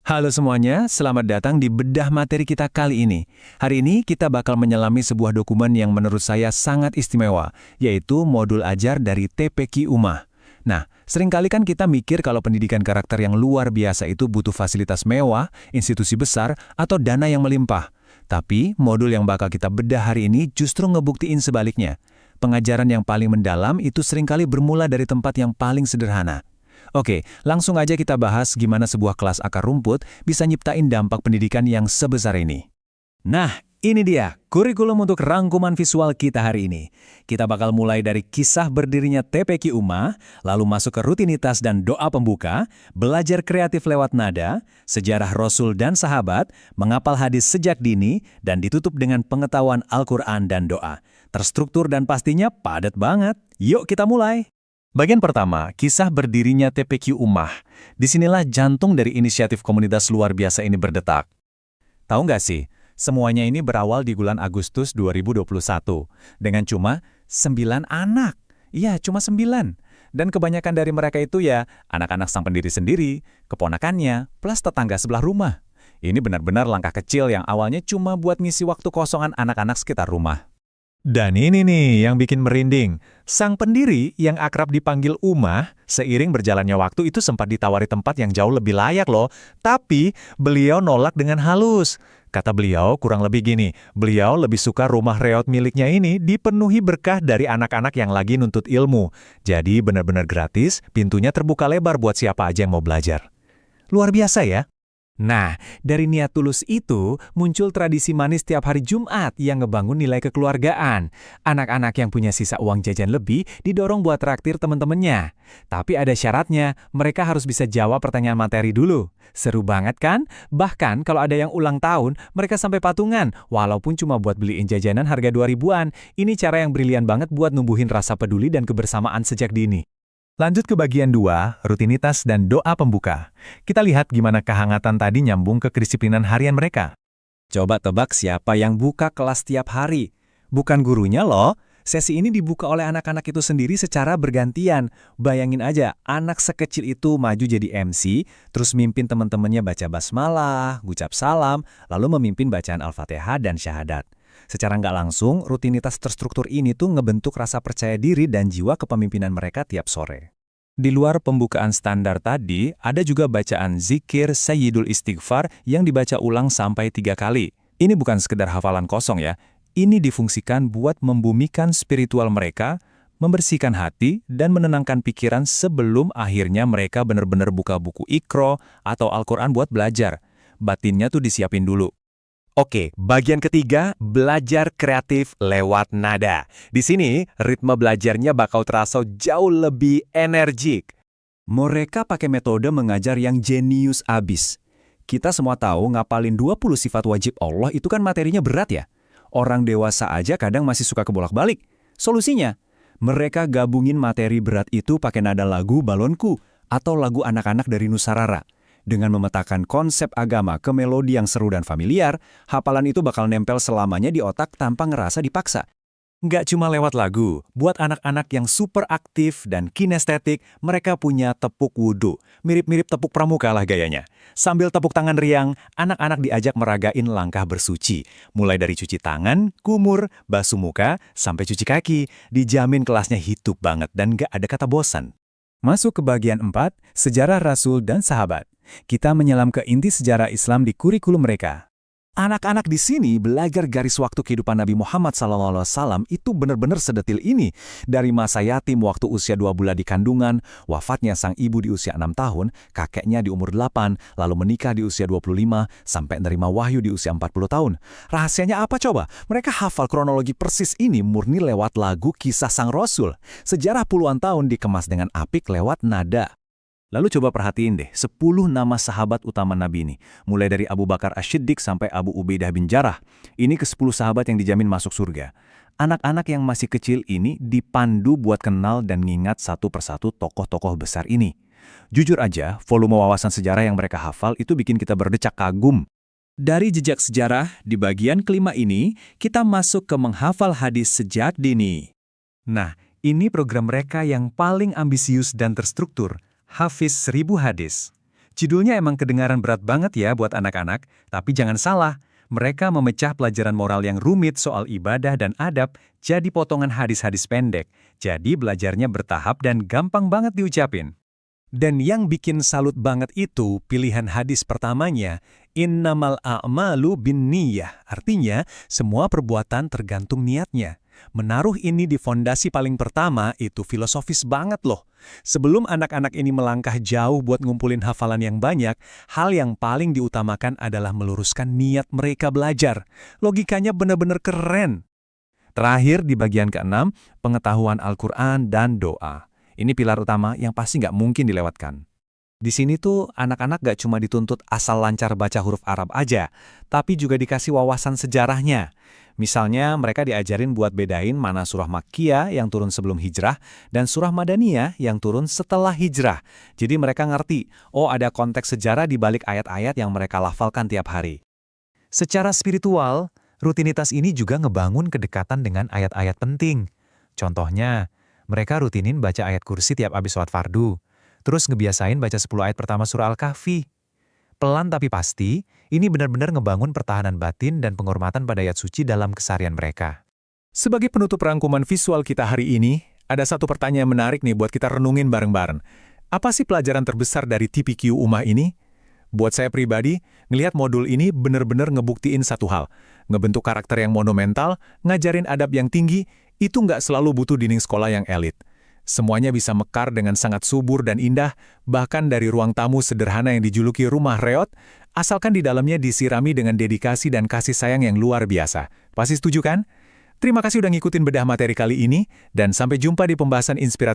Halo semuanya, selamat datang di bedah materi kita kali ini. Hari ini kita bakal menyelami sebuah dokumen yang menurut saya sangat istimewa, yaitu modul ajar dari TPQ UMAH. Nah, seringkali kan kita mikir kalau pendidikan karakter yang luar biasa itu butuh fasilitas mewah, institusi besar, atau dana yang melimpah. Tapi, modul yang bakal kita bedah hari ini justru ngebuktiin sebaliknya. Pengajaran yang paling mendalam itu seringkali bermula dari tempat yang paling sederhana. Oke, langsung aja kita bahas gimana sebuah kelas akar rumput bisa nyiptain dampak pendidikan yang sebesar ini. Nah, ini dia kurikulum untuk rangkuman visual kita hari ini. Kita bakal mulai dari kisah berdirinya TPQ UMAH, lalu masuk ke rutinitas dan doa pembuka, belajar kreatif lewat nada, sejarah Rasul dan sahabat, menghafal hadis sejak dini, dan ditutup dengan pengetahuan Al-Quran dan doa. Terstruktur dan pastinya padat banget. Yuk kita mulai! Bagian pertama, kisah berdirinya TPQ UMAH. Disinilah jantung dari inisiatif komunitas luar biasa ini berdetak. Tahu nggak sih, semuanya ini berawal di bulan Agustus 2021, dengan cuma 9 anak. Iya, cuma 9. Dan kebanyakan dari mereka itu ya, anak-anak sang pendiri sendiri, keponakannya, plus tetangga sebelah rumah. Ini benar-benar langkah kecil yang awalnya cuma buat ngisi waktu kosongan anak-anak sekitar rumah. Dan ini nih yang bikin merinding. Sang pendiri yang akrab dipanggil UMAH, seiring berjalannya waktu itu sempat ditawari tempat yang jauh lebih layak loh. Tapi beliau nolak dengan halus. Kata beliau kurang lebih gini, beliau lebih suka rumah reot miliknya ini dipenuhi berkah dari anak-anak yang lagi nuntut ilmu. Jadi benar-benar gratis, pintunya terbuka lebar buat siapa aja yang mau belajar. Luar biasa ya? Nah, dari niat tulus itu, muncul tradisi manis tiap hari Jumat yang ngebangun nilai kekeluargaan. Anak-anak yang punya sisa uang jajan lebih didorong buat traktir teman-temannya. Tapi ada syaratnya, mereka harus bisa jawab pertanyaan materi dulu. Seru banget kan? Bahkan kalau ada yang ulang tahun, mereka sampai patungan, walaupun cuma buat beliin jajanan harga 2 ribuan. Ini cara yang brilian banget buat numbuhin rasa peduli dan kebersamaan sejak dini. Lanjut ke bagian 2, rutinitas dan doa pembuka. Kita lihat gimana kehangatan tadi nyambung ke kedisiplinan harian mereka. Coba tebak siapa yang buka kelas tiap hari. Bukan gurunya loh. Sesi ini dibuka oleh anak-anak itu sendiri secara bergantian. Bayangin aja, anak sekecil itu maju jadi MC, terus mimpin teman-temannya baca basmalah, ngucap salam, lalu memimpin bacaan Al-Fatihah dan syahadat. Secara nggak langsung, rutinitas terstruktur ini tuh ngebentuk rasa percaya diri dan jiwa kepemimpinan mereka tiap sore. Di luar pembukaan standar tadi, ada juga bacaan zikir Sayyidul Istighfar yang dibaca ulang sampai 3 kali. Ini bukan sekedar hafalan kosong ya, ini difungsikan buat membumikan spiritual mereka, membersihkan hati, dan menenangkan pikiran sebelum akhirnya mereka benar-benar buka buku Iqra atau Al-Quran buat belajar. Batinnya tuh disiapin dulu. Oke, bagian ketiga, belajar kreatif lewat nada. Di sini, ritme belajarnya bakal terasa jauh lebih energik. Mereka pakai metode mengajar yang jenius abis. Kita semua tahu ngapalin 20 sifat wajib Allah itu kan materinya berat ya. Orang dewasa aja kadang masih suka kebolak-balik. Solusinya, mereka gabungin materi berat itu pakai nada lagu Balonku atau lagu anak-anak dari Nusarara. Dengan memetakan konsep agama ke melodi yang seru dan familiar, hafalan itu bakal nempel selamanya di otak tanpa ngerasa dipaksa. Nggak cuma lewat lagu, buat anak-anak yang super aktif dan kinestetik, mereka punya tepuk wudhu. Mirip-mirip tepuk pramuka lah gayanya. Sambil tepuk tangan riang, anak-anak diajak meragain langkah bersuci. Mulai dari cuci tangan, kumur, basuh muka, sampai cuci kaki. Dijamin kelasnya hidup banget dan nggak ada kata bosan. Masuk ke bagian 4, sejarah Rasul dan sahabat. Kita menyelam ke inti sejarah Islam di kurikulum mereka. Anak-anak di sini belajar garis waktu kehidupan Nabi Muhammad SAW itu benar-benar sedetil ini. Dari masa yatim waktu usia 2 bulan di kandungan, wafatnya sang ibu di usia 6 tahun, kakeknya di umur 8, lalu menikah di usia 25, sampai nerima wahyu di usia 40 tahun. Rahasianya apa coba? Mereka hafal kronologi persis ini murni lewat lagu kisah sang Rasul. Sejarah puluhan tahun dikemas dengan apik lewat nada. Lalu coba perhatiin deh, 10 nama sahabat utama Nabi ini. Mulai dari Abu Bakar Ash-Shiddiq sampai Abu Ubaidah bin Jarrah. Ini ke-10 sahabat yang dijamin masuk surga. Anak-anak yang masih kecil ini dipandu buat kenal dan ngingat satu persatu tokoh-tokoh besar ini. Jujur aja, volume wawasan sejarah yang mereka hafal itu bikin kita berdecak kagum. Dari jejak sejarah, di bagian kelima ini, kita masuk ke menghafal hadis sejak dini. Nah, ini program mereka yang paling ambisius dan terstruktur. Hafiz 1000 hadis. Judulnya emang kedengaran berat banget ya buat anak-anak, tapi jangan salah. Mereka memecah pelajaran moral yang rumit soal ibadah dan adab jadi potongan hadis-hadis pendek. Jadi belajarnya bertahap dan gampang banget diucapin. Dan yang bikin salut banget itu pilihan hadis pertamanya, innamal a'malu binniyah. Artinya, semua perbuatan tergantung niatnya. Menaruh ini di fondasi paling pertama itu filosofis banget loh. Sebelum anak-anak ini melangkah jauh buat ngumpulin hafalan yang banyak, hal yang paling diutamakan adalah meluruskan niat mereka belajar. Logikanya benar-benar keren. Terakhir di bagian ke-6, pengetahuan Al-Quran dan doa. Ini pilar utama yang pasti nggak mungkin dilewatkan. Di sini tuh anak-anak nggak cuma dituntut asal lancar baca huruf Arab aja, tapi juga dikasih wawasan sejarahnya. Misalnya mereka diajarin buat bedain mana surah Makkiyah yang turun sebelum hijrah dan surah Madaniyah yang turun setelah hijrah. Jadi mereka ngerti, oh ada konteks sejarah di balik ayat-ayat yang mereka lafalkan tiap hari. Secara spiritual, rutinitas ini juga ngebangun kedekatan dengan ayat-ayat penting. Contohnya, mereka rutinin baca ayat kursi tiap abis sholat fardu, terus ngebiasain baca 10 ayat pertama surah Al-Kahfi. Pelan tapi pasti, ini benar-benar ngebangun pertahanan batin dan penghormatan pada ayat suci dalam keseharian mereka. Sebagai penutup rangkuman visual kita hari ini, ada satu pertanyaan menarik nih buat kita renungin bareng-bareng. Apa sih pelajaran terbesar dari TPQ Ummah ini? Buat saya pribadi, ngelihat modul ini benar-benar ngebuktiin satu hal. Ngebentuk karakter yang monumental, ngajarin adab yang tinggi, itu nggak selalu butuh dinding sekolah yang elit. Semuanya bisa mekar dengan sangat subur dan indah, bahkan dari ruang tamu sederhana yang dijuluki rumah reot, asalkan di dalamnya disirami dengan dedikasi dan kasih sayang yang luar biasa. Pasti setuju kan? Terima kasih udah ngikutin bedah materi kali ini, dan sampai jumpa di pembahasan inspiratif